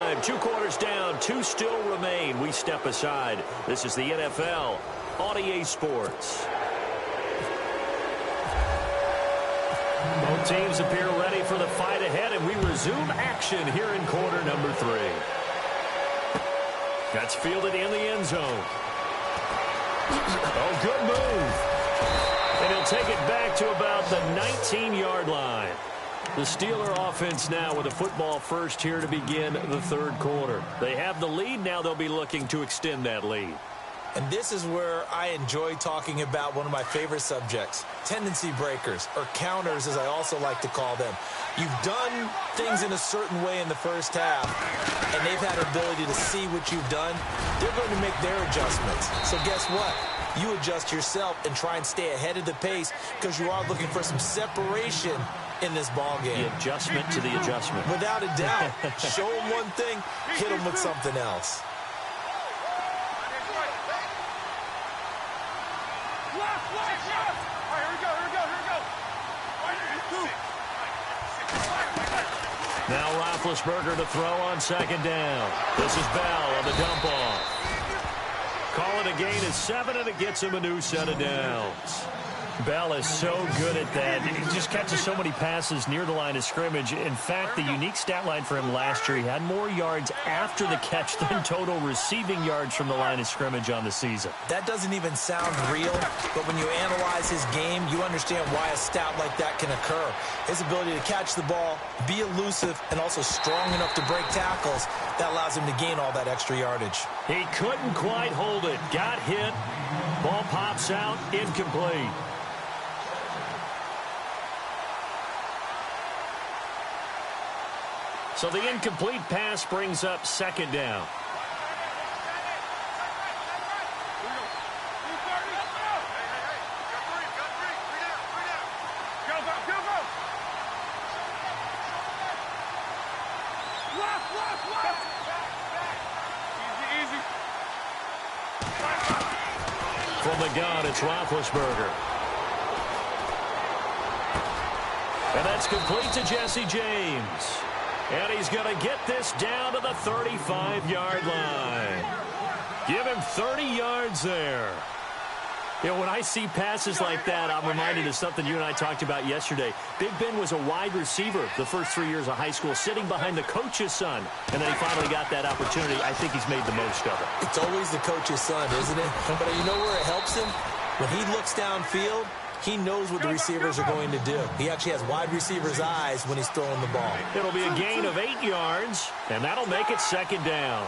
2 quarters down, 2 still remain. We step aside. This is the NFL on EA Sports. Both teams appear ready for the fight ahead, and we resume action here in quarter number 3. That's fielded in the end zone. Oh, good move. And he'll take it back to about the 19-yard line. The Steeler offense now with a football first here to begin the third quarter. They have the lead. Now they'll be looking to extend that lead. And this is where I enjoy talking about one of my favorite subjects, tendency breakers, or counters as I also like to call them. You've done things in a certain way in the first half, and they've had the ability to see what you've done. They're going to make their adjustments. So guess what? You adjust yourself and try and stay ahead of the pace because you are looking for some separation in this ball game. The adjustment to the adjustment. Without a doubt. Show them one thing, hit them with something else. Now Roethlisberger to throw on second down. This is Bell on the dump off. Call it a gain of 7, and it gets him a new set of downs. Bell is so good at that. He just catches so many passes near the line of scrimmage. In fact, the unique stat line for him last year, he had more yards after the catch than total receiving yards from the line of scrimmage on the season. That doesn't even sound real, but when you analyze his game, you understand why a stat like that can occur. His ability to catch the ball, be elusive, and also strong enough to break tackles, that allows him to gain all that extra yardage. He couldn't quite hold it. Got hit. Ball pops out. Incomplete. So the incomplete pass brings up second down. From the gun, it's Roethlisberger. And that's complete to Jesse James. And he's going to get this down to the 35-yard line. Give him 30 yards there. You know, when I see passes like that, I'm reminded of something you and I talked about yesterday. Big Ben was a wide receiver the first 3 years of high school, sitting behind the coach's son. And then he finally got that opportunity. I think he's made the most of it. It's always the coach's son, isn't it? But you know where it helps him? When he looks downfield, he knows what the receivers are going to do. He actually has wide receivers' eyes when he's throwing the ball. It'll be a gain of 8 yards, and that'll make it second down.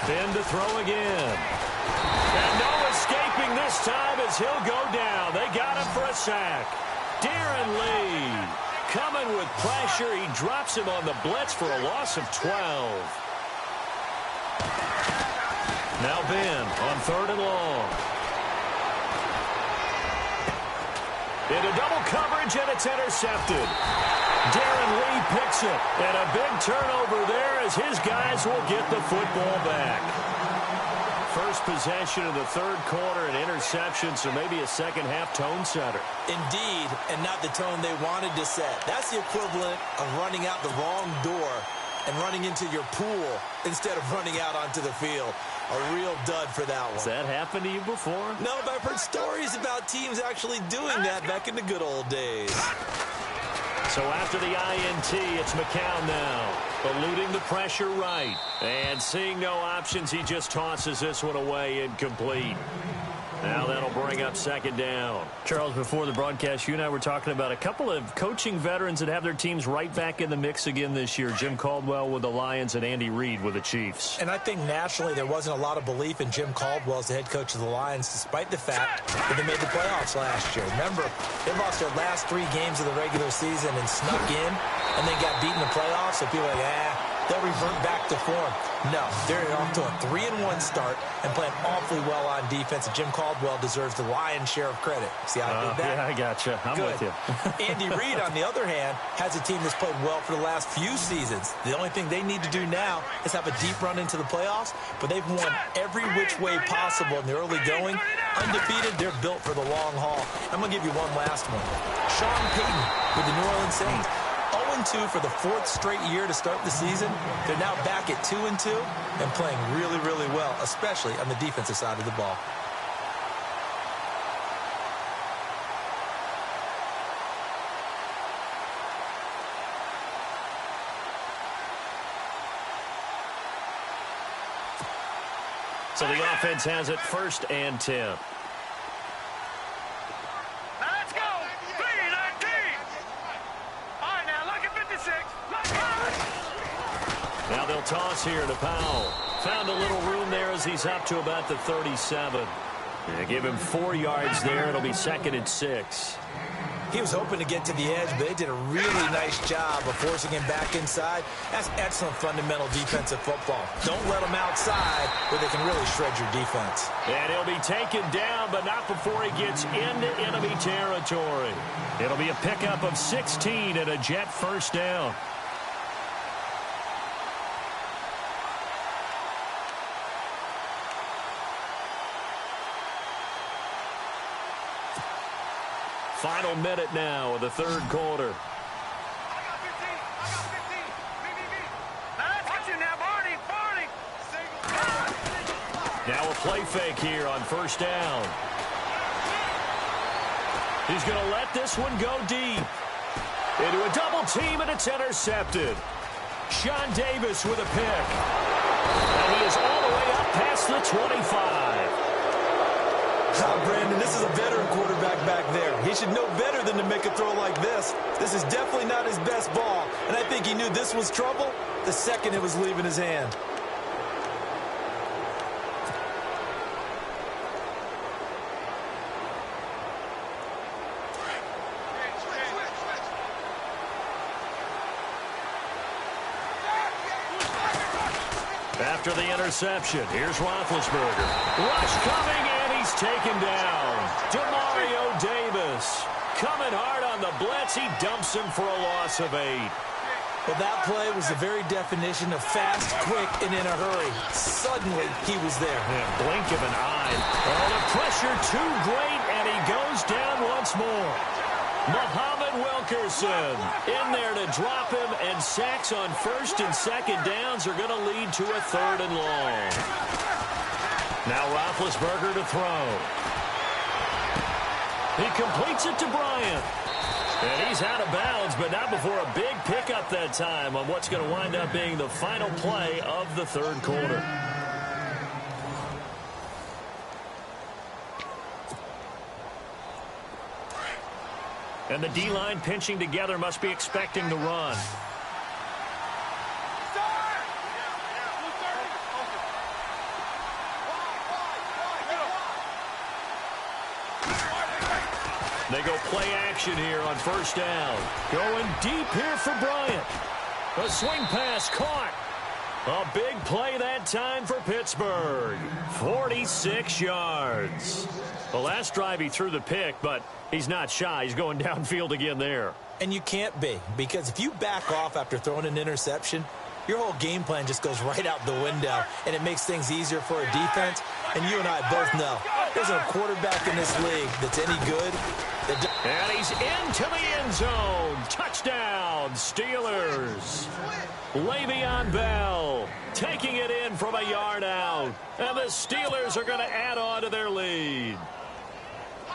Ben to throw again. And no escaping this time as he'll go down. They got him for a sack. Darren Lee coming with pressure. He drops him on the blitz for a loss of 12. Now Ben on third and long. Into double coverage, and it's intercepted. Darren Lee picks it, and a big turnover there as his guys will get the football back. First possession of the third quarter, an interception, so maybe a second-half tone setter. Indeed, and not the tone they wanted to set. That's the equivalent of running out the wrong door and running into your pool instead of running out onto the field. A real dud for that one. Has that happened to you before? No, but I've heard stories about teams actually doing that back in the good old days. So after the INT, it's McCown now, eluding the pressure right. And seeing no options, he just tosses this one away, incomplete. Now that'll bring up second down. Charles, before the broadcast, you and I were talking about a couple of coaching veterans that have their teams right back in the mix again this year. Jim Caldwell with the Lions and Andy Reid with the Chiefs. And I think nationally there wasn't a lot of belief in Jim Caldwell as the head coach of the Lions, despite the fact that they made the playoffs last year. Remember, they lost their last 3 games of the regular season and snuck in, and then got beat in the playoffs. So people are like, they'll revert back to form. No, they're off to a 3-1 start and playing awfully well on defense. And Jim Caldwell deserves the lion's share of credit. See how I did that? Yeah, I gotcha. I'm with you. Andy Reid, on the other hand, has a team that's played well for the last few seasons. The only thing they need to do now is have a deep run into the playoffs, but they've won every which way possible in the early going. Undefeated, they're built for the long haul. I'm going to give you one last one. Sean Payton with the New Orleans Saints. 0-2 for the 4th straight year to start the season. They're now back at 2-2 and playing really, really well, especially on the defensive side of the ball. So the offense has it 1st and 10. Let's go. 3-19. All right, now look at 56. Now they'll toss here to Powell. Found a little room there as he's up to about the 37. Yeah, give him 4 yards there. It'll be 2nd and 6. He was hoping to get to the edge, but they did a really nice job of forcing him back inside. That's excellent fundamental defensive football. Don't let them outside where they can really shred your defense. And he'll be taken down, but not before he gets into enemy territory. It'll be a pickup of 16 and a Jet 1st down. Final minute now of the 3rd quarter. Now a play fake here on 1st down. He's going to let this one go deep. Into a double team, and it's intercepted. Sean Davis with a pick. And he is all the way up past the 25. Brandon, this is a veteran quarterback back there. He should know better than to make a throw like this. This is definitely not his best ball, and I think he knew this was trouble the second it was leaving his hand. After the interception, here's Roethlisberger. Rush coming, and he's taken down. Demario Davis coming hard on the blitz. He dumps him for a loss of 8. Well, that play was the very definition of fast, quick, and in a hurry. Suddenly, he was there. Yeah, blink of an eye. Oh, the pressure too great, and he goes down once more. Muhammad Wilkerson in there to drop him, and sacks on 1st and 2nd downs are going to lead to a 3rd and long. Now Roethlisberger to throw. He completes it to Bryant. And he's out of bounds, but not before a big pickup that time on what's going to wind up being the final play of the 3rd quarter. And the D-line pinching together, must be expecting the run. They go play action here on 1st down. Going deep here for Bryant. A swing pass caught. A big play that time for Pittsburgh. 46 yards. The last drive he threw the pick, but he's not shy. He's going downfield again there. And you can't be, because if you back off after throwing an interception, your whole game plan just goes right out the window, and it makes things easier for a defense. And you and I both know there's a quarterback in this league that's any good. And he's into the end zone. Touchdown, Steelers. Le'Veon Bell taking it in from a yard out. And the Steelers are going to add on to their lead.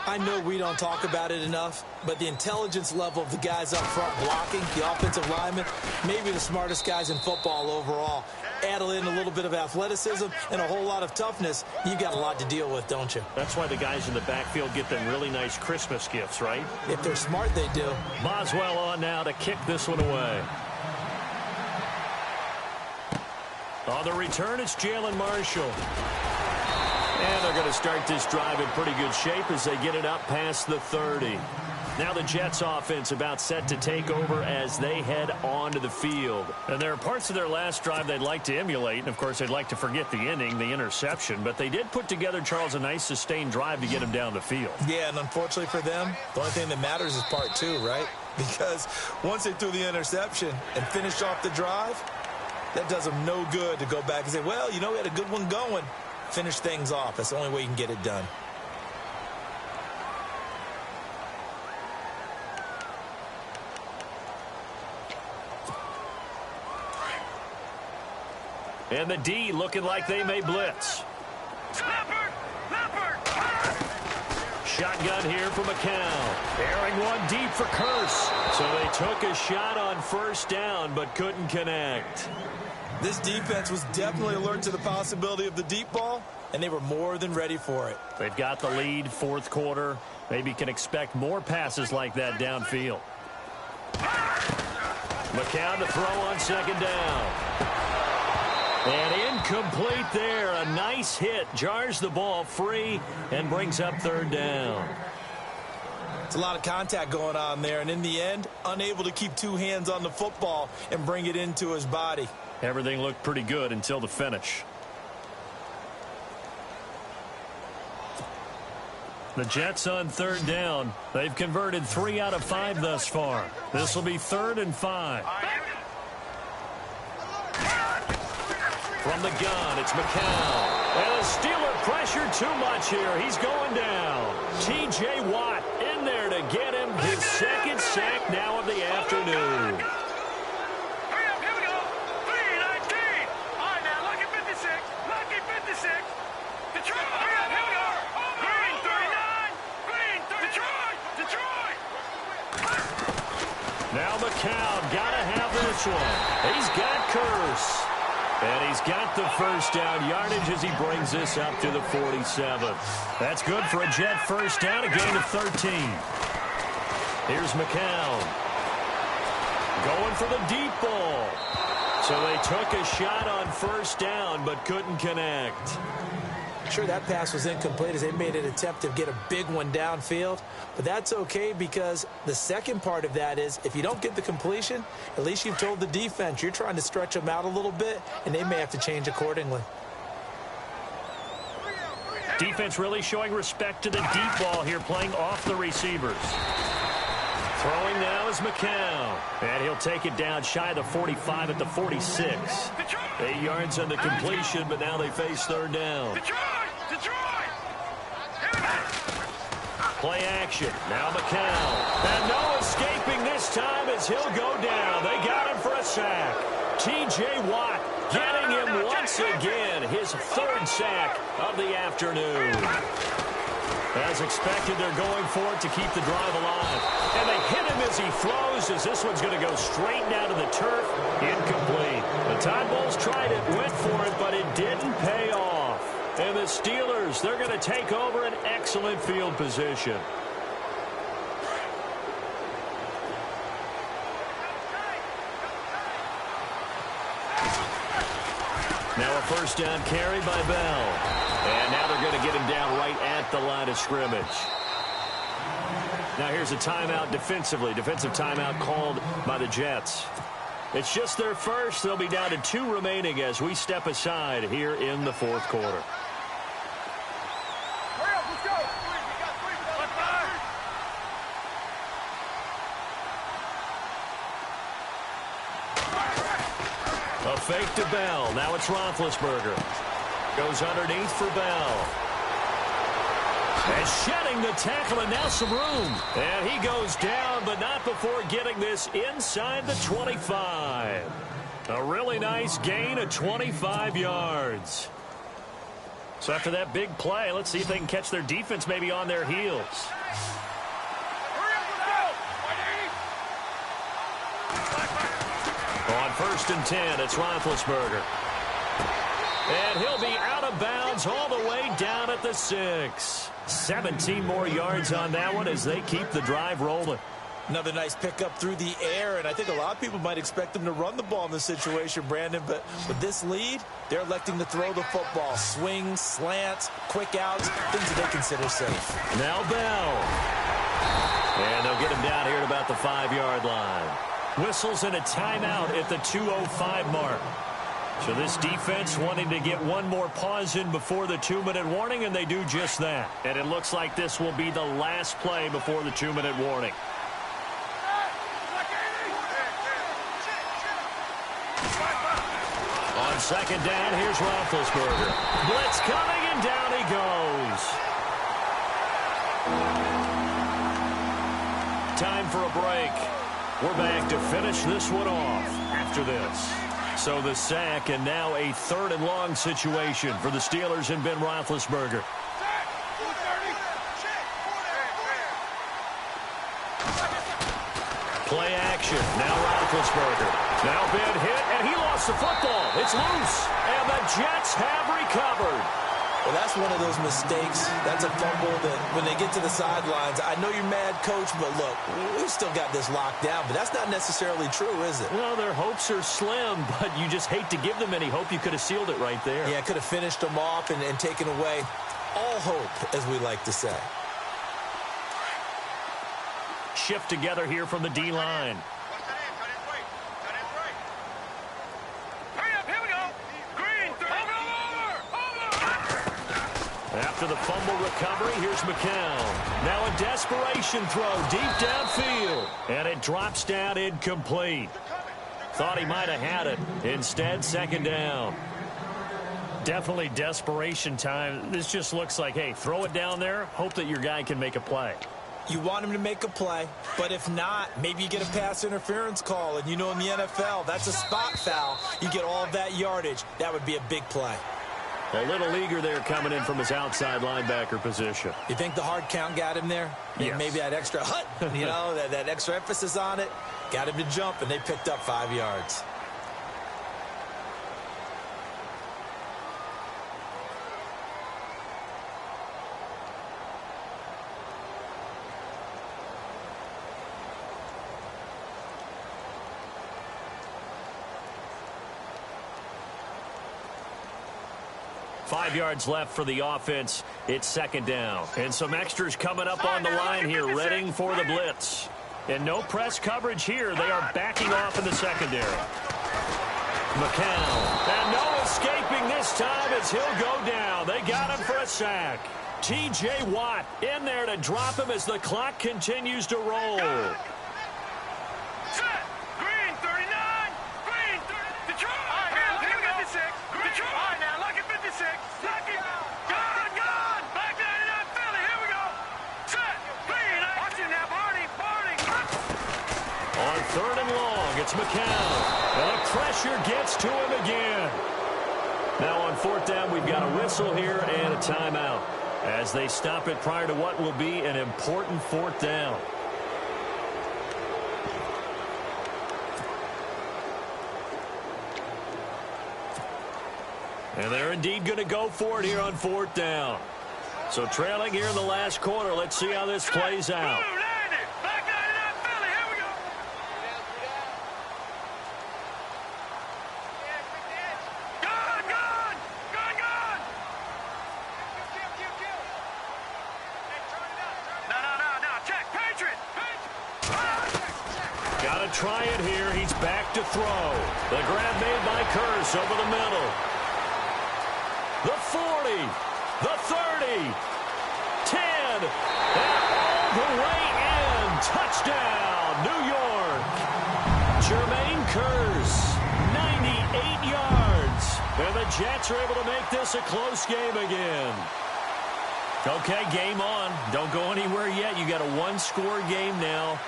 I know we don't talk about it enough, but the intelligence level of the guys up front blocking, the offensive linemen, maybe the smartest guys in football overall. Add in a little bit of athleticism and a whole lot of toughness, you got a lot to deal with, don't you? That's why the guys in the backfield get them really nice Christmas gifts, right? If they're smart, they do. Boswell on now to kick this one away. On the return, it's Jalen Marshall. And they're going to start this drive in pretty good shape as they get it up past the 30. Now the Jets offense about set to take over as they head onto the field. And there are parts of their last drive they'd like to emulate. And, of course, they'd like to forget the inning, the interception. But they did put together, Charles, a nice sustained drive to get him down the field. Yeah, and unfortunately for them, the only thing that matters is part two, right? Because once they threw the interception and finished off the drive, that does them no good to go back and say, well, you know, we had a good one going. Finish things off. That's the only way you can get it done. And the D looking like they may blitz. Shotgun here for McCown. Airing one deep for Curse. So they took a shot on first down but couldn't connect. This defense was definitely alert to the possibility of the deep ball, and they were more than ready for it. They've got the lead, fourth quarter. Maybe can expect more passes like that downfield. McCown to throw on second down. And incomplete there. A nice hit. Jars the ball free and brings up third down. It's a lot of contact going on there, and in the end, unable to keep two hands on the football and bring it into his body. Everything looked pretty good until the finish. The Jets on third down. They've converted 3 out of 5 thus far. This will be 3rd and 5. From the gun, it's McCown. And the Steeler pressure too much here. He's going down. T.J. Watt in there to get him his second sack now of the afternoon. Hurry up, here we go. 3:19. All right, now, lucky 56. Lucky 56. Detroit, hurry up, here we go. Green 39. Green 30. Detroit, Detroit. Now McCown got to have this one. He's got Curse. And he's got the first down yardage as he brings this up to the 47. That's good for a Jet first down, a gain of 13. Here's McCown. Going for the deep ball. So they took a shot on first down but couldn't connect. Sure, that pass was incomplete as they made an attempt to get a big one downfield. But that's okay because the second part of that is if you don't get the completion, at least you've told the defense you're trying to stretch them out a little bit, and they may have to change accordingly. Defense really showing respect to the deep ball here, playing off the receivers. Throwing now is McCown. And he'll take it down shy of the 45 at the 46. 8 yards on the completion, but now they face third down. Play action. Now McCown. And no escaping this time as he'll go down. They got him for a sack. T.J. Watt getting him once again. His 3rd sack of the afternoon. As expected, they're going for it to keep the drive alive. And they hit him as he throws, as this one's going to go straight down to the turf. Incomplete. The Tide Bulls tried it, went for it, but it didn't pay off. And the Steelers, they're going to take over an excellent field position. Now a first down carry by Bell. And now they're going to get him down right at the line of scrimmage. Now here's a timeout defensively. Defensive timeout called by the Jets. It's just their first. They'll be down to 2 remaining as we step aside here in the fourth quarter. A fake to Bell. Now it's Roethlisberger. Goes underneath for Bell. And shedding the tackle, and now some room. And he goes down, but not before getting this inside the 25. A really nice gain of 25 yards. So after that big play, let's see if they can catch their defense maybe on their heels. On 1st and 10, it's Roethlisberger. And he'll be out of bounds all the way down at the 6. 17 more yards on that one as they keep the drive rolling. Another nice pickup through the air, and I think a lot of people might expect them to run the ball in this situation, Brandon, but with this lead, they're electing to throw the football. Swings, slants, quick outs, things that they consider safe. Now Bell. And they'll get him down here at about the 5-yard line. Whistles and a timeout at the 2:05 mark. So this defense wanting to get one more pause in before the 2-minute warning, and they do just that. And it looks like this will be the last play before the 2-minute warning. On second down, here's Roethlisberger. Blitz coming, and down he goes. Time for a break. We're back to finish this one off after this. So the sack, and now a 3rd and long situation for the Steelers and Ben Roethlisberger. Play action. Now Roethlisberger. Now Ben hit, and he lost the football. It's loose, and the Jets have recovered. Well, that's one of those mistakes. That's a fumble that when they get to the sidelines, I know you're mad, Coach, but look, we've still got this locked down. But that's not necessarily true, is it? Well, their hopes are slim, but you just hate to give them any hope. You could have sealed it right there. Yeah, could have finished them off and taken away all hope, as we like to say. Shift together here from the D-line. After the fumble recovery, here's McCown. Now a desperation throw deep downfield. And it drops down incomplete. Thought he might have had it. Instead, second down. Definitely desperation time. This just looks like, hey, throw it down there. Hope that your guy can make a play. You want him to make a play, but if not, maybe you get a pass interference call. And you know in the NFL, that's a spot foul. You get all of that yardage. That would be a big play. A little eager there coming in from his outside linebacker position. You think the hard count got him there? Yes. Maybe that extra hut, you know, that extra emphasis on it. Got him to jump, and they picked up 5 yards. Five yards left for the offense. It's second down. And some extras coming up on the line here, readying for the blitz. And no press coverage here. They are backing off in the secondary. McCown. And no escaping this time as he'll go down. They got him for a sack. T.J. Watt in there to drop him as the clock continues to roll. Set. Green 39. Green 30. Detroit. Here we go. 56. Detroit. All right, now lucky 56. Lucky. Gone. Back 99 Philly. Here we go. Set. Green. Watch it now, Barney. On third and long, it's McCown. And the pressure gets to him again. Now on fourth down, we've got a whistle here and a timeout as they stop it prior to what will be an important fourth down. And they're indeed going to go for it here on fourth down. So trailing here in the last quarter. Let's see how this plays out. Back 99 Philly. Here we go. Gone. No. Check. Patriot. Got to try it here. He's back to throw. The grab made by Curse over the middle. The 40. The 30. 10. And all the way in. Touchdown, New York. Jermaine Curse, 98 yards. And the Jets are able to make this a close game again. Okay, game on. Don't go anywhere yet. You got a one-score game now.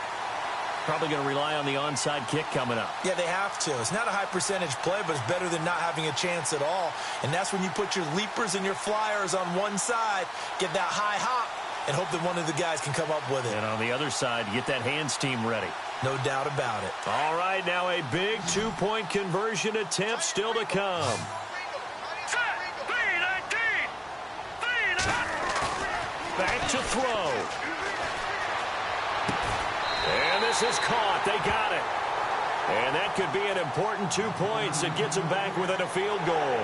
Probably going to rely on the onside kick coming up. Yeah, they have to. It's not a high percentage play, but it's better than not having a chance at all. And that's when you put your leapers and your flyers on one side, get that high hop, and hope that one of the guys can come up with it. And on the other side, get that hands team ready. No doubt about it. All right, now a big two-point conversion attempt still to come. Back to throw. And this is caught. They got it. And that could be an important 2 points. It gets them back within a field goal.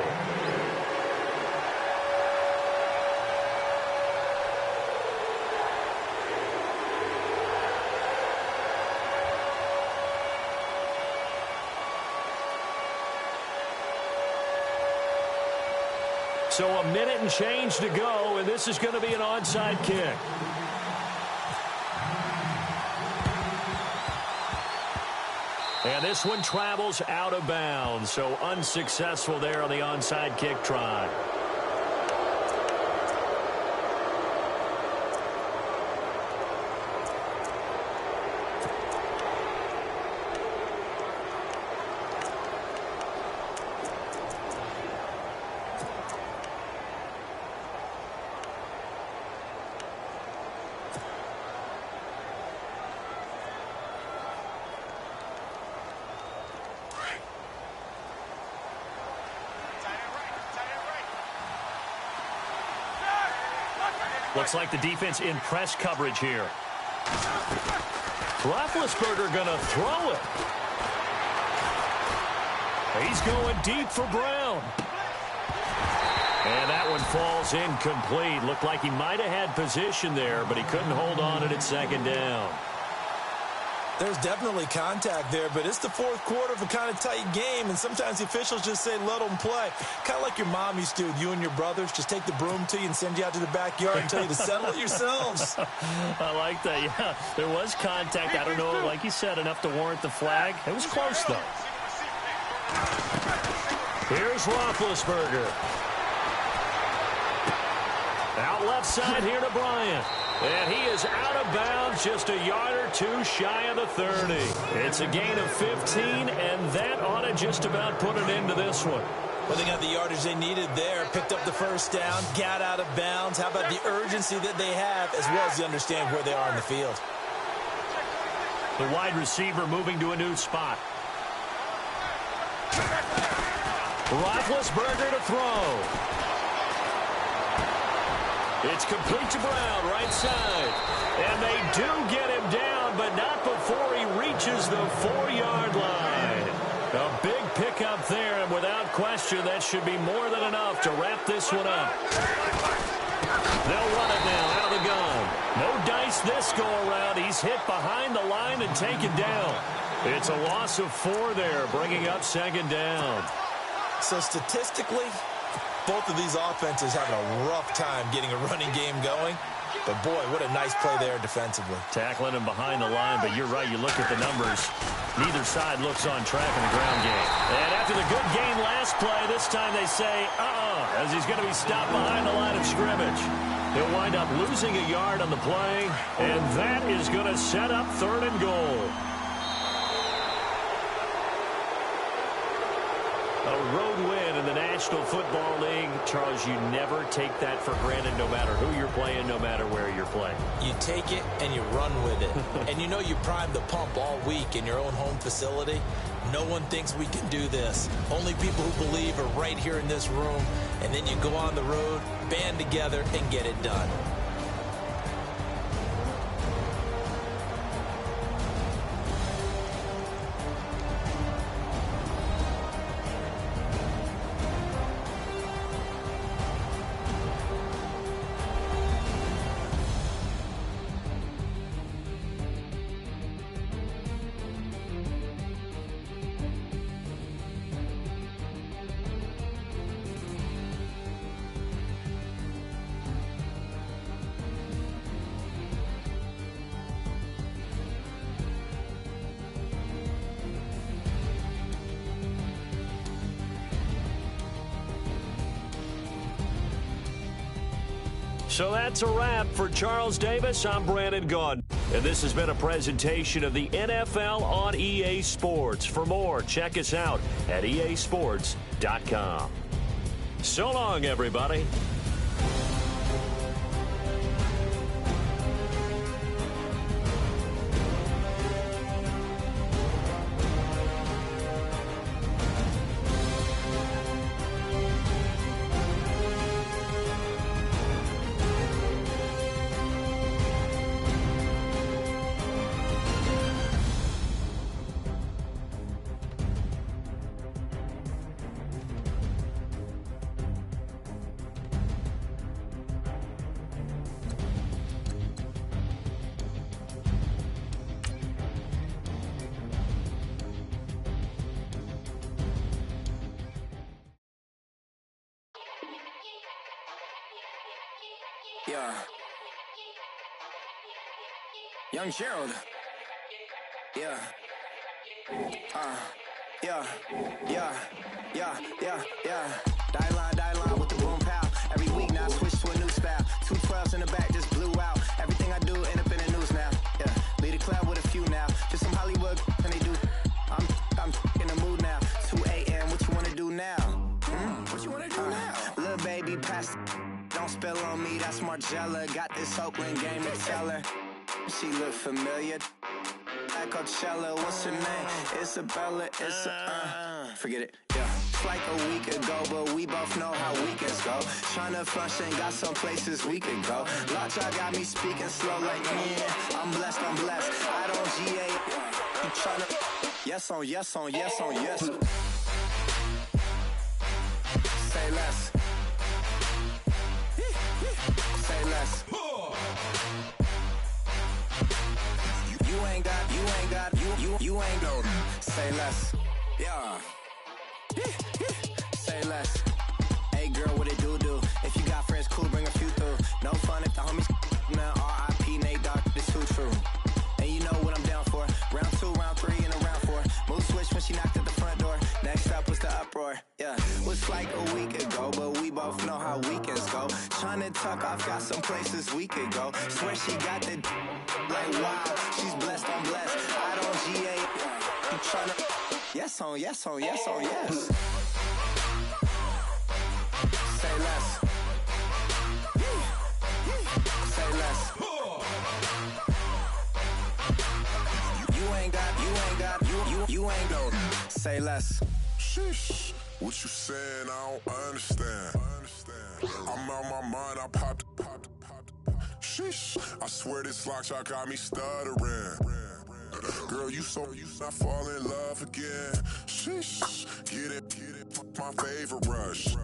So a minute and change to go, and this is going to be an onside kick. And this one travels out of bounds, so unsuccessful there on the onside kick try. Looks like the defense in press coverage here. Roethlisberger going to throw it. He's going deep for Brown. And that one falls incomplete. Looked like he might have had position there, but he couldn't hold on at second down. There's definitely contact there, but it's the fourth quarter of a kind of tight game, and sometimes the officials just say, let them play. Kind of like your mom used to with you and your brothers. Just take the broom to you and send you out to the backyard and tell you to settle it yourselves. I like that, yeah. There was contact. I don't know, like you said, enough to warrant the flag. It was close, though. Here's Roethlisberger. Out left side here to Bryant. And he is out of bounds, just a yard or two shy of the 30. It's a gain of 15, and that ought to just about put an end to this one. Well, they got the yardage they needed there, picked up the first down, got out of bounds. How about the urgency that they have, as well as they understand where they are in the field? The wide receiver moving to a new spot. Roethlisberger to throw. It's complete to Brown, right side. And they do get him down, but not before he reaches the 4-yard line. A big pickup there, and without question, that should be more than enough to wrap this one up. They'll run it now out of the gun. No dice this go-around. He's hit behind the line and taken down. It's a loss of 4 there, bringing up second down. So statistically, both of these offenses having a rough time getting a running game going. But, boy, what a nice play there defensively. Tackling him behind the line, but you're right. You look at the numbers. Neither side looks on track in the ground game. And after the good gain last play, this time they say, as he's going to be stopped behind the line of scrimmage. He'll wind up losing a yard on the play, and that is going to set up 3rd and goal. A road win in the National Football League. Charles, you never take that for granted no matter who you're playing, no matter where you're playing. You take it and you run with it. And you know you primed the pump all week in your own home facility. No one thinks we can do this. Only people who believe are right here in this room. And then you go on the road, band together, and get it done. So that's a wrap for Charles Davis. I'm Brandon Gaudin. And this has been a presentation of the NFL on EA Sports. For more, check us out at easports.com. So long, everybody. Yeah. Young Gerald. Yeah. Yeah. Die line with the boom pow. Every week now I switch to a new style. 212s in the back just blew out. Everything I do end up in the news now. Yeah. Lead a club with a few now. Just some Hollywood and they do. I'm in the mood now. 2 a.m. What you wanna do now? What you wanna do now? Little baby, pass. Don't spill on me. That's Margella. Got this Oakland game to tell her. She look familiar. Like Coachella, what's her name? Isabella, forget it, yeah. It's like a week ago, but we both know how weekends go. Tryna function, got some places we could go. Lockjaw got me speaking slow like, yeah, I'm blessed. I don't GA, you tryna, yes on yes. Say less. Say less. You ain't got, say less. Yeah. Say less. Hey girl, what it do? If you got friends, cool, bring a few through. No fun if the homies now R.I.P. Nate Dogg, this too true. And you know what I'm down for. Round 2, round 3, and a round 4. Mood switch when she knocked at the front door. Next up was the uproar. Yeah. Was like a week ago, but we both know how weekends go. Tryna tuck off, got some places we could go. Swear she got the like wow, she's blessed, I'm blessed. I don't GA. You tryna yes on yes. Say less. Say less. You ain't got. Say less. Sheesh. What you saying? I don't understand. I'm out my mind. I popped. Sheesh. I swear this lockjaw got me stuttering. Girl, you not fall in love again. Sheesh. Get it. My favorite rush.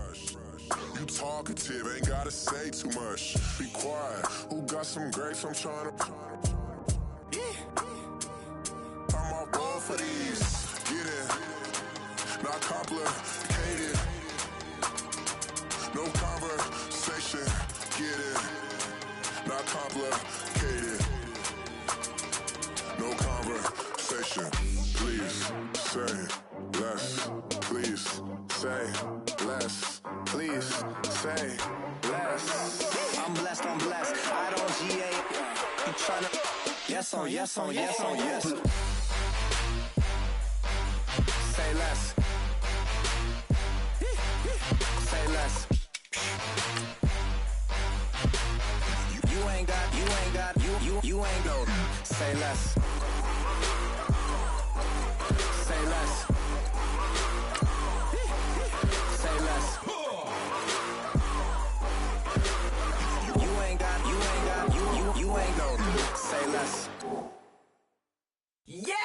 You talkative, ain't gotta say too much. Be quiet. Who got some grapes? I'm trying to. I'm all board for these. Get it. Not complicated. No conversation. Get it. Not complicated. No conversation. Please say less. Please say less. Please say less. I'm blessed. I don't GA. You tryna yes on yes. Say less. Say less. You ain't got. Say less. Say less. Say less. You ain't got. Say less. Yeah!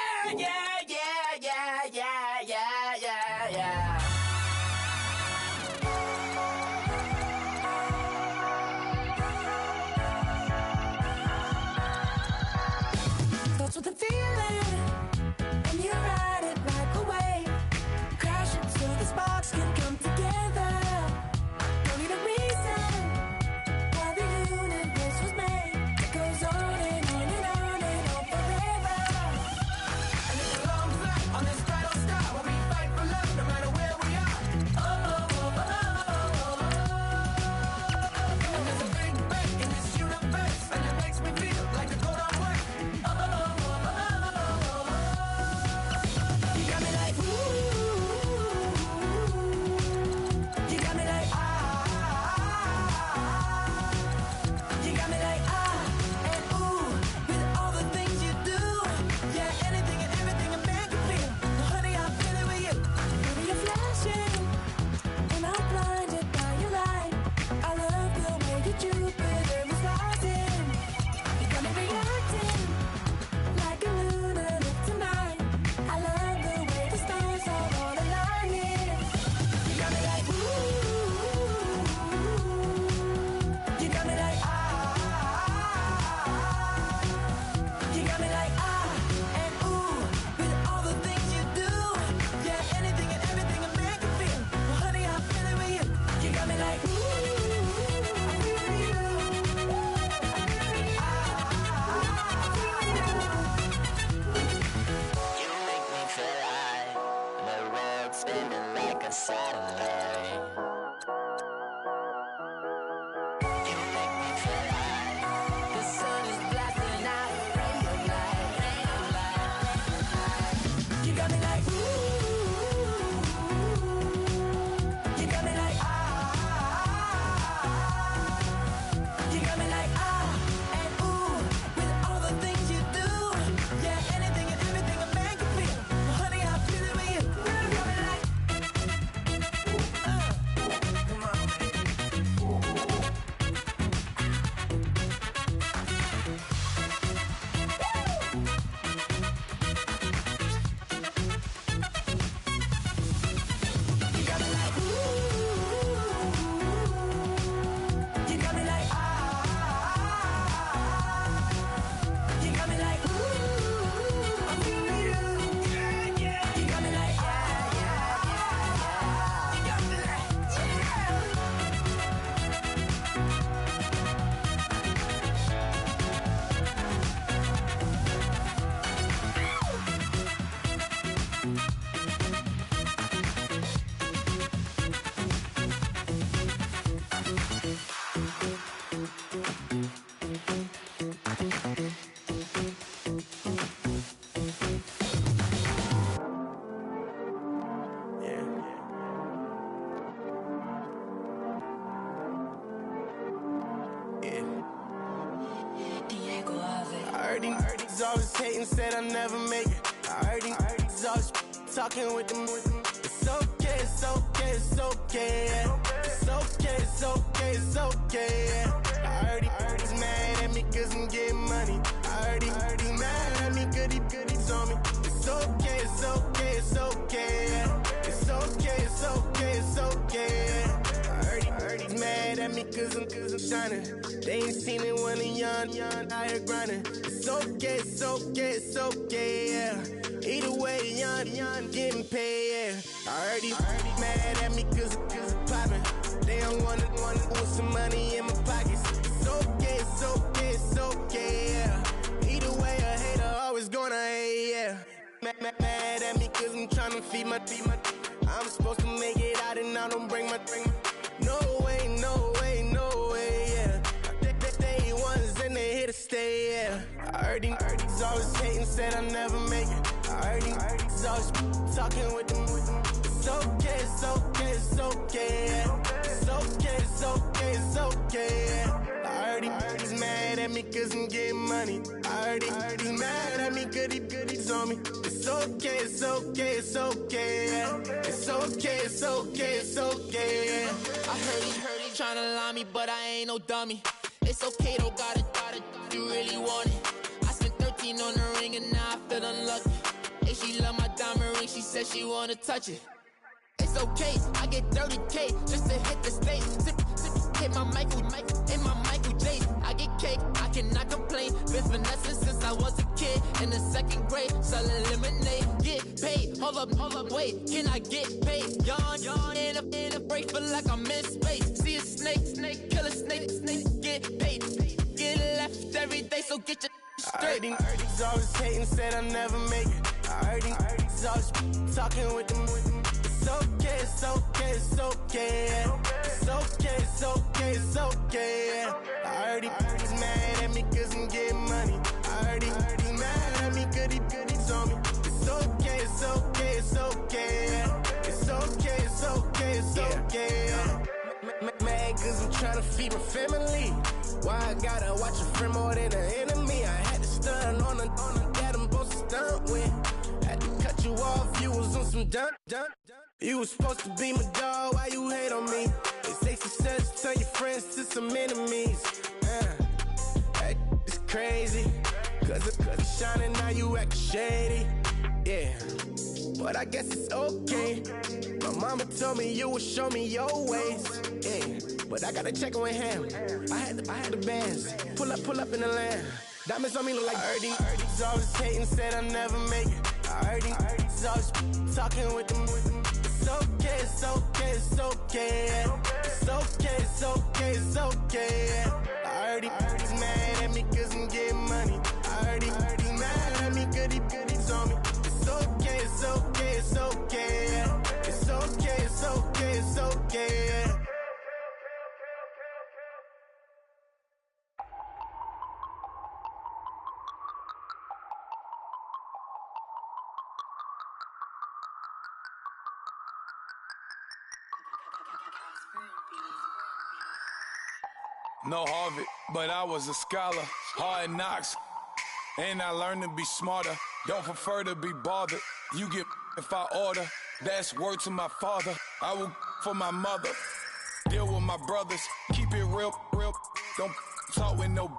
always hating, said I'll never make it. I heard these always talking with them. It's okay, it's okay, it's okay, yeah. It's okay, it's okay, it's okay, yeah. I heard he's mad at me cause I'm getting money. I heard he's mad at me cause he's on me. It's okay, it's okay, it's okay, yeah. It's okay, it's okay, it's okay, yeah. I heard he's mad at me cause I'm shining. They ain't seen it when I'm young, out here grinding. It's okay, it's okay, it's okay, yeah. Either way, young, getting paid, yeah. I heard he's mad at me cause I'm poppin'. They don't wanna put some money in my pockets. It's okay, it's okay, it's okay, yeah. Either way, a hater always gonna hate, yeah. Mad at me cause I'm tryna feed my I'm supposed to make it out and I don't bring my No way, no way, no way, yeah. They ones and they here to stay, yeah. I heard he's always hating, said I'll never make it. I heard he's always talking with them. It's okay, it's okay, it's okay, yeah. It's okay, it's okay, it's okay, yeah. I heard he's mad at me cause I'm getting money. I heard he's mad at me cause he's on me. It's okay, it's okay, it's okay, yeah. It's okay, it's okay, it's okay, yeah. I heard he tryna lie me, but I ain't no dummy. It's okay though, got it, you really want it. I spent 13 on the ring and now I feel unlucky. Hey, she love my diamond ring, she said she wanna touch it. It's okay, I get 30K just to hit the stage. Sip, hit my Michael, in my Michael J. I get cake, I cannot complain. Been finessing since I was a kid in the 2nd grade. Selling lemonade, get paid. Hold up, wait, can I get paid? Yawn, in a break, feel like I'm in space. See a snake, kill a snake, get paid. Get left every day, so get your straight. I heard he's always hating, said I'll never make it. I heard he's always talking with them. It's okay, it's okay, it's okay, yeah. It's okay, it's okay, it's okay, yeah. I heard he's mad at me cause I'm getting money. I heard he's mad at me cause he's on me. It's okay, it's okay, it's okay, yeah. It's okay, it's okay, it's okay, yeah. Mad cause I'm tryna feed my family. Why I gotta watch a friend more than an enemy? I had to stun on the that I'm supposed to stunt with. Had to cut you off, you was on some dun. You was supposed to be my dog, why you hate on me? They say success turn your friends to some enemies. Hey, it's crazy. Cause it's shining, now you actin' shady. Yeah, but I guess it's okay. My mama told me you would show me your ways. Yeah, but I gotta check with him. I had the bands. Pull up in the land. Diamonds on me look like Erdy. He's always hating, said I'll never make it. I heard he's always talking with them. It's okay, it's okay, it's okay, yeah. It's okay, it's okay, it's okay, yeah. I heard he's mad at me cause I'm getting money. I heard he's mad at me cause he's on me. It's okay, it's okay, it's okay, yeah. It's okay, it's okay, it's okay, yeah. No Harvard, but I was a scholar. Hard knocks, and I learned to be smarter. Don't prefer to be bothered. You get if I order. That's word to my father. I will for my mother. Deal with my brothers. Keep it real. Don't talk with no.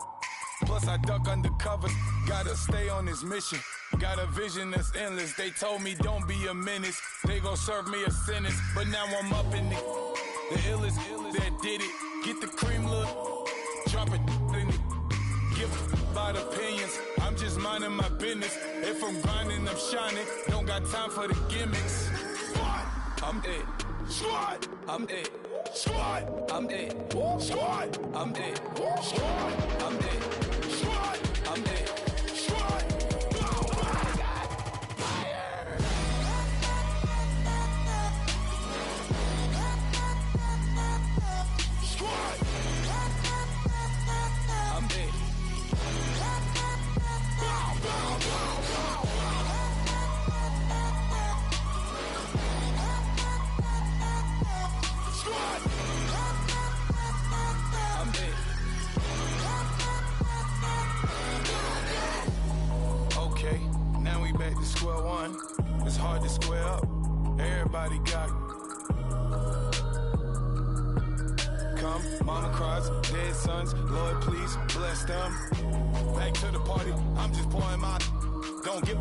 Plus I duck undercover. Gotta stay on this mission. Got a vision that's endless. They told me don't be a menace. They gon' serve me a sentence. But now I'm up in the illest that did it. Get the cream look. Drop it in it. Give about opinions. I'm just minding my business. If I'm grinding, I'm shining. Don't got time for the gimmicks. Squad, I'm dead. Squad, I'm dead. Squad, I'm dead. Squad, I'm dead. Squad, I'm dead. Squad, I'm dead. Squad. square one. It's hard to square up. Everybody got come, mama cries, dead sons. Lord, please bless them. Back to the party. I'm just pouring my. Don't get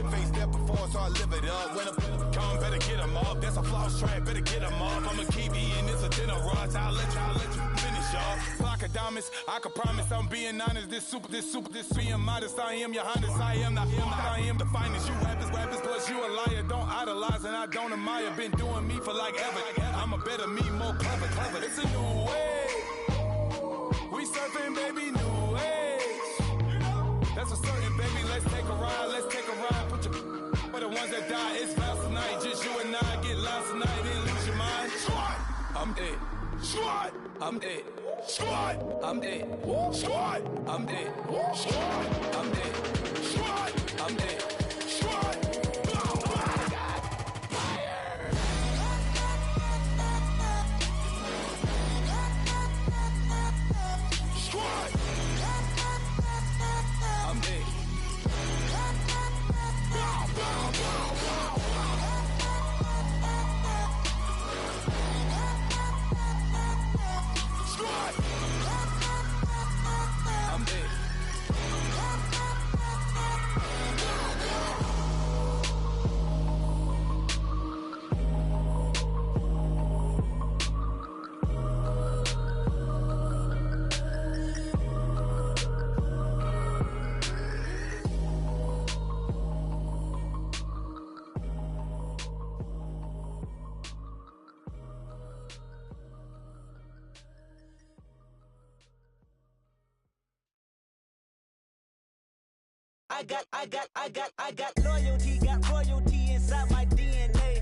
face there before, so I live it up. When I come, better get them up. That's a floss track, better get them up. I'ma keep eating this a dinner rush. I'll let you finish up. Flock of diamonds, I can promise I'm being honest. This being modest. I am your highness. I am the finest. You rappers, plus you a liar. Don't idolize and I don't admire. Been doing me for like ever. I'm a better me, more clever. It's a new way. We surfing, baby, new age. That's a certain, baby. Let's take a ride. Put your for the ones that die. It's vows tonight. Just you and I get lost tonight. Then lose your mind. Squad, I'm dead. Squad, I'm dead. Squad, I'm dead. Squad, I'm dead. Squad, I'm dead. Squad, I'm dead. Squad. I got loyalty, got royalty inside my DNA.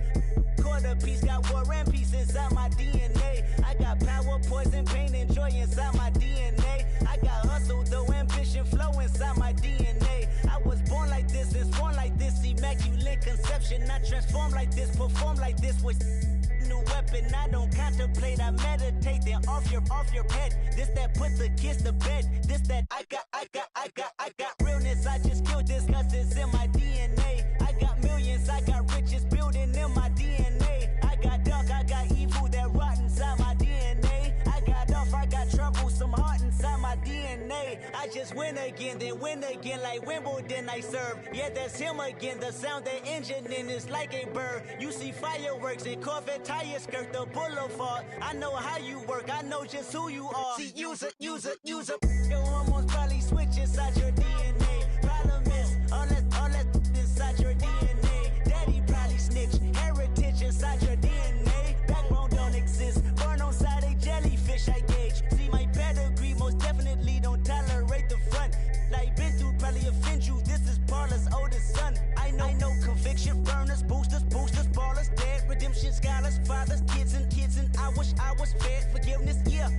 Quarter piece, got war and peace inside my DNA. I got power, poison, pain, and joy inside my DNA. I got hustle, though, ambition, flow inside my DNA. I was born like this and sworn like this, immaculate conception. I transform like this, perform like this with new weapon. I don't contemplate, I meditate, then off your head. This that put the kids to bed. This that I got realness. I just killed this cause it's in my DNA. I got millions, I got riches building in my DNA. I got dark, I got evil that rot inside my DNA. I got off, I got trouble, some heart inside my DNA. I just win again, then win again like Wimbledon I serve. Yeah, that's him again, the sound that engine in is like a bird. You see fireworks and Corvette tires skirt the boulevard. I know how you work, I know just who you are. See, use it. Your hormones probably switch inside your DNA. Problem is, all that inside your DNA. Daddy probably snitch, heritage inside your DNA. Backbone don't exist, born on side a jellyfish I gauge. See my pedigree, most definitely don't tolerate the front. Like been through probably offend you, this is Paula's oldest son. I know conviction, burners, boosters, ballers, dead, redemption, scholars, fathers, kids and I wish I was fed forgiveness, yeah.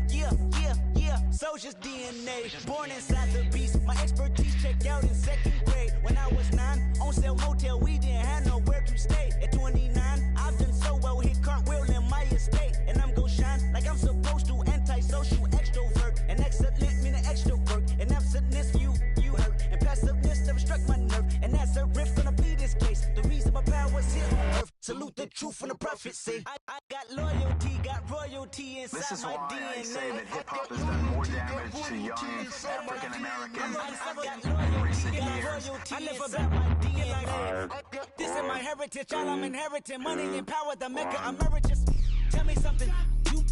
Soldier's DNA, born inside the beast. My expertise checked out in second grade. When I was 9, on sale motel, we didn't have nowhere to stay. At 29, I've done so well, hit cartwheel in my estate. And I'm gon' shine like I'm supposed to, antisocial extrovert. And excellent meaning extra work. And absentness, you hurt. And passiveness never struck my nerve. And that's a riff gonna be this case. The reason my power's here on earth. Salute the truth and the prophecy. I got loyalty, got royalty inside this is my why DNA. I say that hip-hop has done more damage to young African Americans in recent years. I live about my DNA. This is my heritage, all I'm inheriting. Money and power, the maker emeritus. Tell me something, you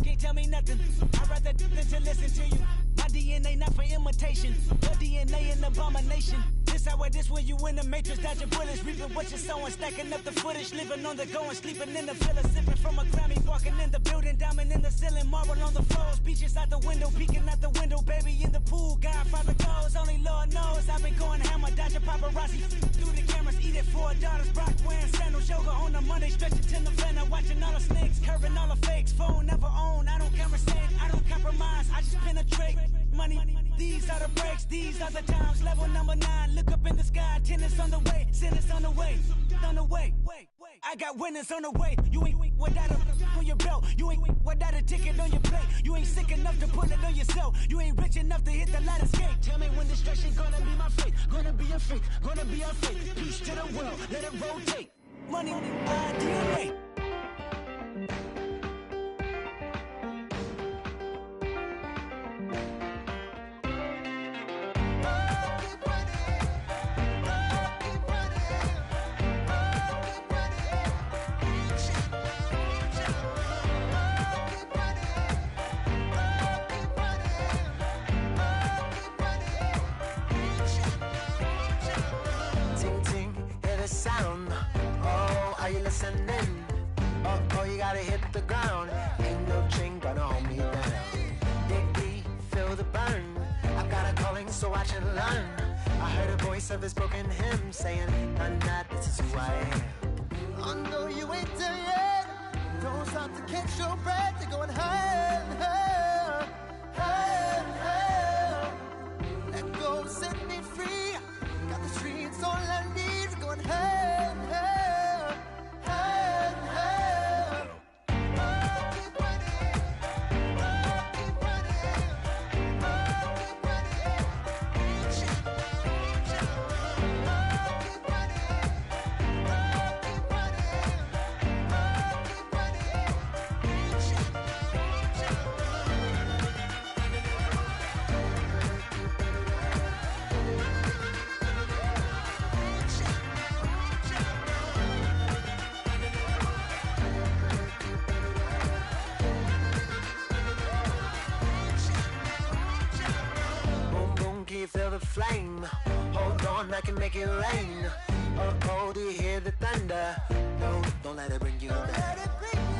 can't tell me nothing. I'd rather than to listen to you. My DNA not for imitation. Your DNA an abomination. This how it is when you in the matrix, dodging bullets, reaping what you're sowing, stacking up the footage, living on the go and sleeping in the villa, sipping from a Grammy, walking in the building, diamond in the ceiling, marble on the floors, beaches out the window, peeking out the window, baby in the pool, Godfather goes, only Lord knows, I've been going hammer, dodging paparazzi, through the cameras, eating $4, Brock wearing sandals, yoga on a Monday, stretching to November, watching all the snakes, curving all the fakes, phone never own, I don't conversate, I don't compromise, I just penetrate, money, these are the breaks, these are the times, level number 9, look up in the sky, tennis on the way, sentence on the way, I got winners on the way, you ain't without a on your belt. You ain't without a ticket on your plate. You ain't sick enough to put it on yourself. You ain't rich enough to hit the ladder skate. Tell me when destruction gonna be my fate. Gonna be a fate, gonna be a fate. Peace to the world, let it rotate. Money, DNA. Sound. Oh, are you listening? Oh, you gotta hit the ground. Ain't no chain gonna hold me down. Dig deep, feel the burn. I've got a calling, so I should learn. I heard a voice of this broken hymn saying, "I'm not, this is who I am." I know you ain't there yet. Don't stop to catch your breath. You're going higher, higher, higher, higher. Let go, set me free. Got the streets all I need. Going hey, hey, hey, hey. Keep running, keep running, keep running. Keep feel the flame. Hold on, I can make it rain. Oh, do you hear the thunder? No, don't let it bring you down.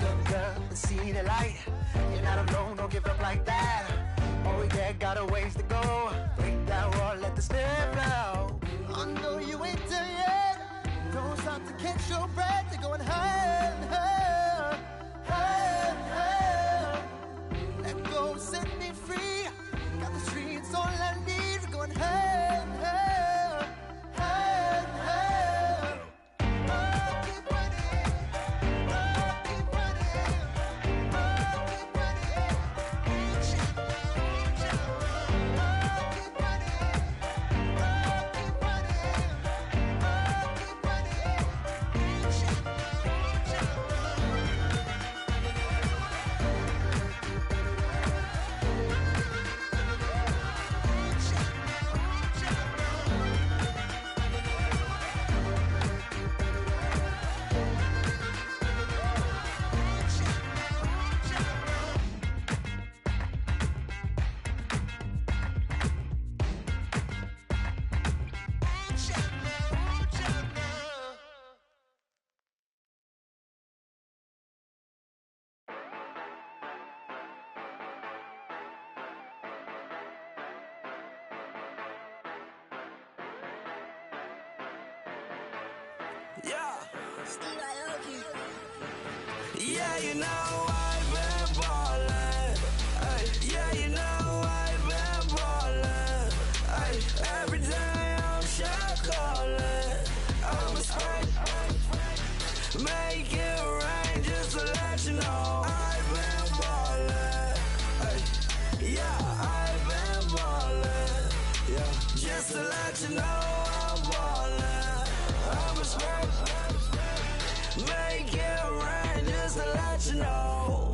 Look up and see the light. You're not alone, don't give up like that. Oh yeah, got a ways to go. Break that wall, let the spirit flow. I know you ain't there yet. Don't stop to catch your breath. You're going higher, higher, higher, higher. Let go, set me free. Got the streets all I need. Going hey, hey, hey, hey. Keep running, keep running, keep running. Keep Yeah, you know I've been ballin'. Ay, yeah, you know I've been ballin'. Ay, every day I'm shot callin'. I'm a spring, make it rain just to let you know I've been ballin'. Ay, yeah, I've been ballin'. Yeah, just to let you know I'm ballin'. I'm a spring, make it rain just to let you know.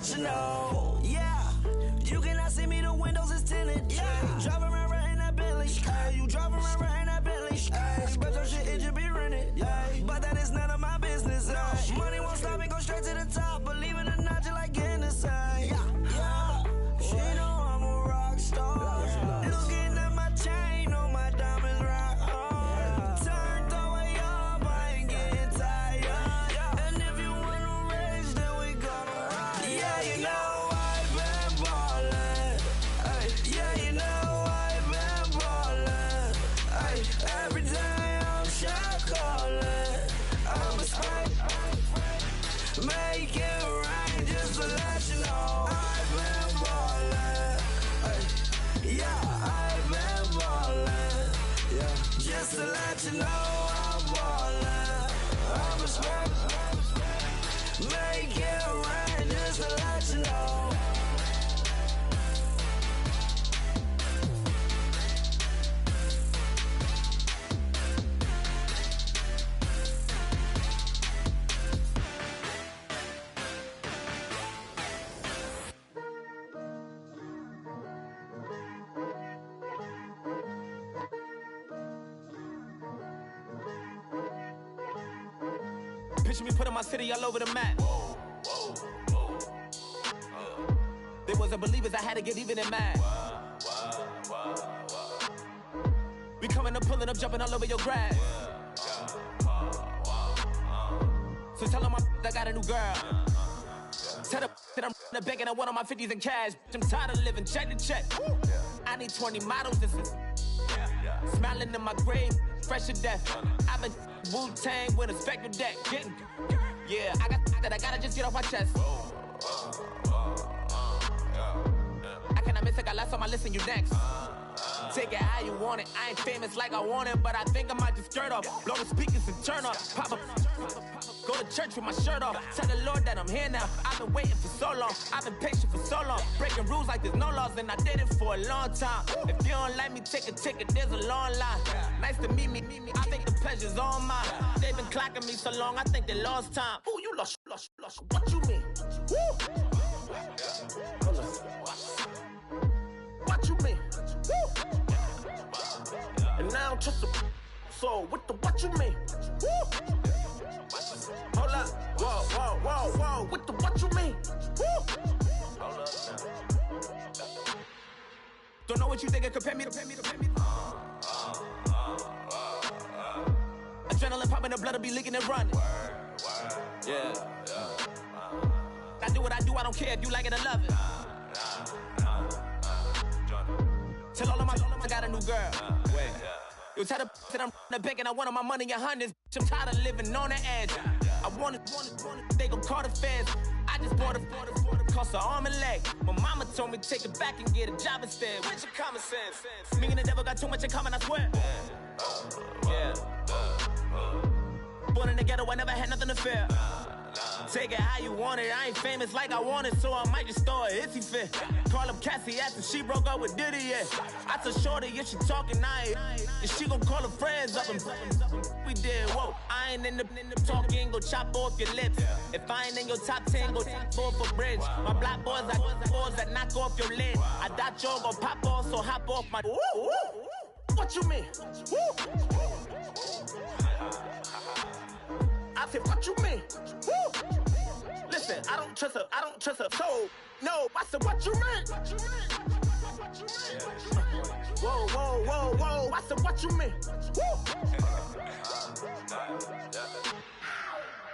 let you know. Yeah, you cannot see me, the windows is tinted. Yeah, driving around right in that Bentley. Hey, you driving around right in that Bentley. Hey, but your shit, it just be rented. Hey, but that is none of my business. Hey, money won't stop me, go straight to the top. Believe it or not, you like getting the same. Yeah, she know I'm a rock star. Looking at my chain, on my diamonds rock hard. Turned the way up, I ain't getting tired. And if you wanna race, then we gonna ride. Yeah, you know I've been ballin'. Ay, yeah, you know I've been ballin'. Ay, every day I'm shot callin'. I'm a spike, make it rain just to let you know. I've been ballin'. Ay, yeah, I've been ballin'. Yeah, just to let you know I'm ballin'. I'm a spike, make it rain just to let you know. Picture me putting my city all over the map. They wasn't believers, I had to get even and mad. We coming up, pulling up, jumping all over your grass. So tell them I got a new girl. Tell them that I'm in the bank and I want all my 50s in cash. I'm tired of living check to check. I need 20 models, this is smiling in my grave, fresh to death. I've been Wu-Tang with a spectral deck. Getting, yeah, I gotta just get off my chest. I cannot miss it, got last on my list and you next. Take it how you want it. I ain't famous like I want it, but I think I might just skirt off. Blow the speakers and turn up. Pop up. Go to church with my shirt off. Tell the Lord that I'm here now. I've been waiting for so long. I've been patient for so long. Breaking rules like there's no laws, and I did it for a long time. If you don't like me, take a ticket. There's a long line. Nice to meet me. I think the pleasure's all mine. They've been clocking me so long, I think they lost time. Ooh, you lost. What you mean? Woo! What you mean? Woo! And now I'm just a so with the what you mean? Woo! Hold up, whoa, with the what you mean? Woo! Hold up now. Don't know what you think, compare me to. Adrenaline popping, the blood will be leaking and running. Yeah. I do what I do, I don't care if you like it or love it. Tell all of my I got a new girl. Wait. You tell the that I'm in the bank and I want all my money in hundreds. I'm tired of living on the edge. I want it, they gon' call the feds. I just bought a cost an arm and leg. My mama told me take it back and get a job instead. Where's your common sense? Me and the devil got too much in common, I swear. Yeah. Born in the ghetto, I never had nothing to fear. Take it how you want it. I ain't famous like I want it, so I might just throw a hissy fit. Call up Cassie after she broke up with Diddy, yeah. I told Shorty if she talking, and she gon' call her friends up and we did, whoa. I ain't in the talking, go chop off your lips. If I ain't in your top 10, go top 4 for bridge. My black boys, I got boys that knock off your lid. I thought y'all gon' pop off, so hop off my. What you mean? I said, what you mean? Woo! Listen, I don't trust her soul. No, I said, what you mean? Whoa, I said, what you mean? Woo!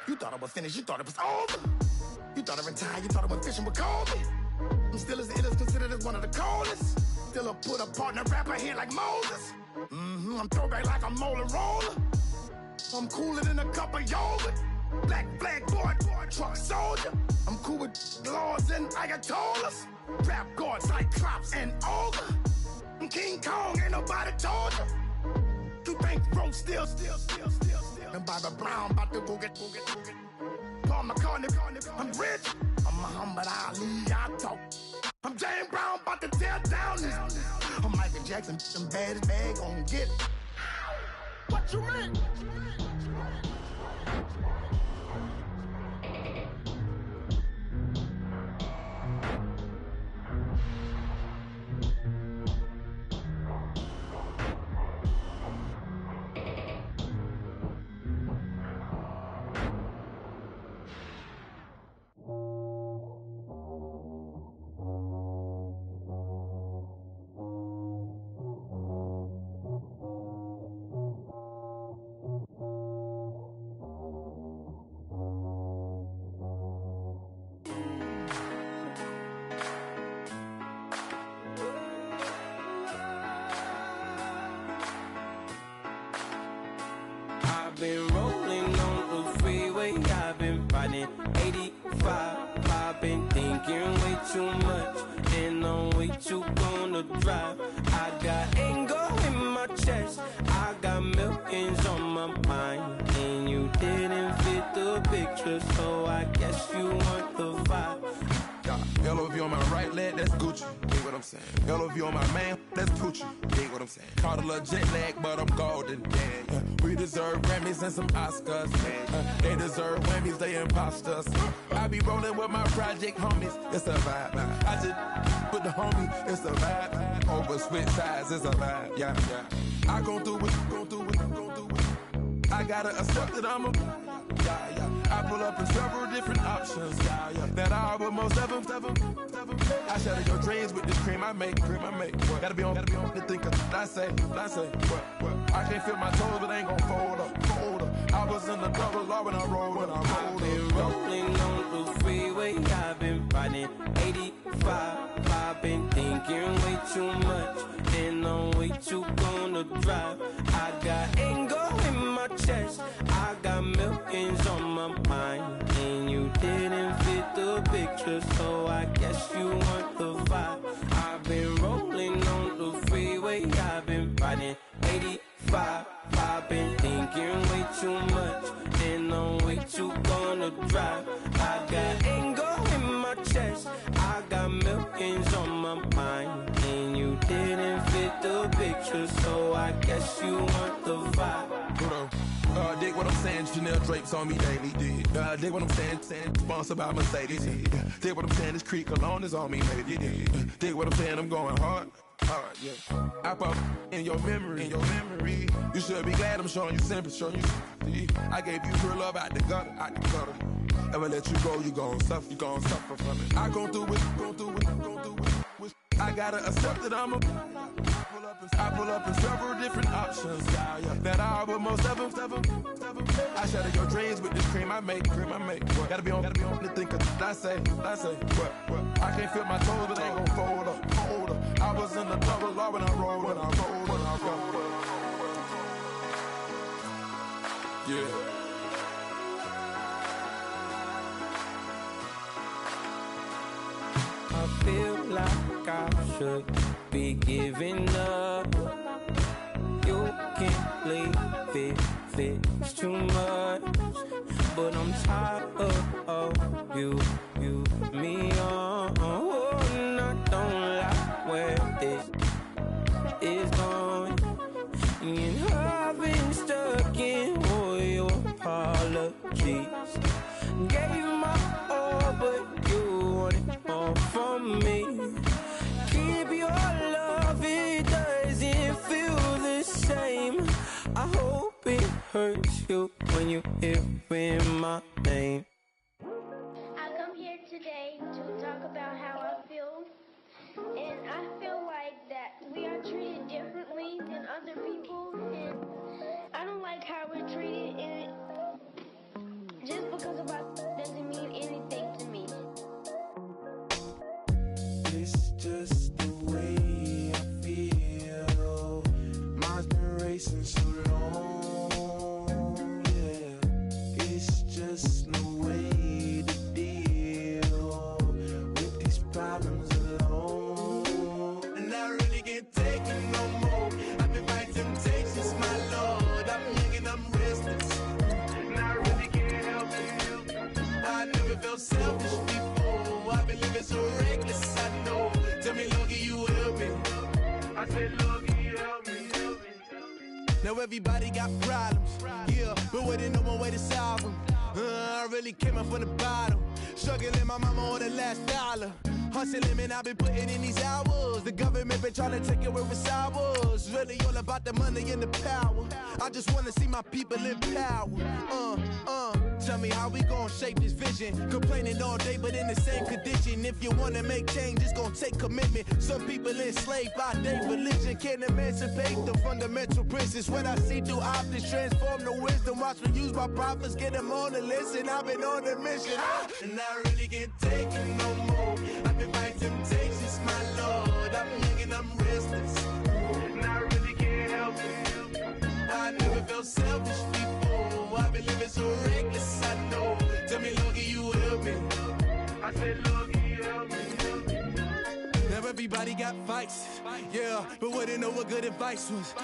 You thought I was finished, you thought it was over. You thought I retired, you thought I went fishing with Kobe. I'm still as ill as considered as one of the coldest. Still a put a partner rapper here like Moses. I'm throwback like a molar roller. I'm cooler than a cup of yogurt. Black flag boy, truck soldier. I'm cool with laws and Ayatollahs. Rap god, Cyclops and Ogre. I'm King Kong, ain't nobody told you. You think road still. And Bobby Brown about to go get. Paul McCartney, I'm rich. I'm Muhammad Ali, I talk. I'm James Brown, about to tear down this. I'm Michael Jackson, them baddest bag gon' get it. What you mean? I've been riding 85. I've been thinking way too much, and I'm way too gonna drive. I got anger in my chest, I got millions on my mind, and you didn't fit the picture, so I guess you want the vibe. LOV on my right leg, that's Gucci. Dig what I'm saying? LOV on my man, that's Gucci. Dig what I'm saying? Caught a little jet lag, but I'm golden. Yeah. We deserve Grammys and some Oscars. They deserve Whammies, they imposters. I be rolling with my project homies, it's a vibe. I just put the homie, it's a vibe. Over switch sides, it's a vibe. Yeah. I gon' do it, gon' do it, gon' do it. I gotta accept that I'm a. I pull up in several different options. That I but most of them. I shatter your dreams with this cream I make. Gotta be on the thinker. I say. What? I can't feel my toes, but ain't gon' fold up. I was in the double law when I rolled. I've been rolling on the freeway. I've been riding 85. I've been thinking way too much, and I'm way too gonna drive. I got anger in my chest, I got millions on my mind, and you didn't fit the picture, so I guess you want the vibe. I've been rolling on the freeway, I've been riding 85. I've been thinking way too much, and I'm way too gonna drive. I got anger in my chest, I got millions on my mind, and you didn't fit the picture, so I guess you want the vibe. Dig what I'm saying, Chanel drapes on me daily. Dig what I'm saying, sponsored by Mercedes. Dig what I'm saying, this Creek Cologne is on me, baby. Dig what I'm saying, I'm going hard, yeah. I pop in your memory, You should be glad I'm showing you sympathy, I gave you real love out the gutter. Ever let you go, you gon' suffer from it. I gon' do it. I gotta accept that I'm a. I pull up in several different options. That I but most of them. I shatter your dreams with this cream I make. Gotta be on the thinker. I say. What? I can't feel my toes, but ain't gon' fold up. I was in the double law when I rolled. Yeah. I feel like I should be giving up. You can't leave it, it's too much. But I'm tired of you, me on. And I don't like where this is going. And I've been stuck in all your apologies. Gave my all, but you wanted more from me. Keep your love, it doesn't feel the same. I hope it hurts you when you hear my name. I come here today to talk about how I feel. And I feel like that we are treated differently than other people. And I don't like how we're treated, and just because of us doesn't mean anything to me. It's just the way I feel. Mine's been racing so long, yeah. It's just no way to deal with these problems alone. And I really can't take it no more. I've been fighting temptations, my Lord. I'm young and I'm restless, and I really can't help it. I never felt selfish before. I've been living so reckless, I know. Tell me, Lord, can you help me? I said, Lord, can you help me? Now everybody got problems, yeah, but waiting on one way to solve them. I really came up from the bottom, struggling my mama on the last dollar. Hustling, man, I've been putting in these hours. The government been trying to take away what's ours. Really all about the money and the power. I just wanna see my people in power. Tell me how we gon' shape this vision. Complaining all day, but in the same condition. If you wanna make change, it's gon' take commitment. Some people enslaved by their religion can't emancipate the fundamental principles. What I see through optics transform the wisdom. Watch me use my prophets, get them on the list, and I've been on a mission. And I really can't take it no more. I've been fighting temptations, my Lord. I'm young and I'm restless, and I really can't help it. I never felt selfish before. I've been living so reckless, I know. everybody got fights. Yeah, but wouldn't know what good advice was.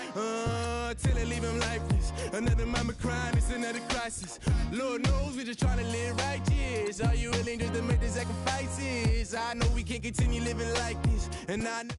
Till they leave him lifeless. Another mama crying, it's another crisis. Lord knows we just trying to live righteous. Are you willing just to make the sacrifices? I know we can't continue living like this, and I know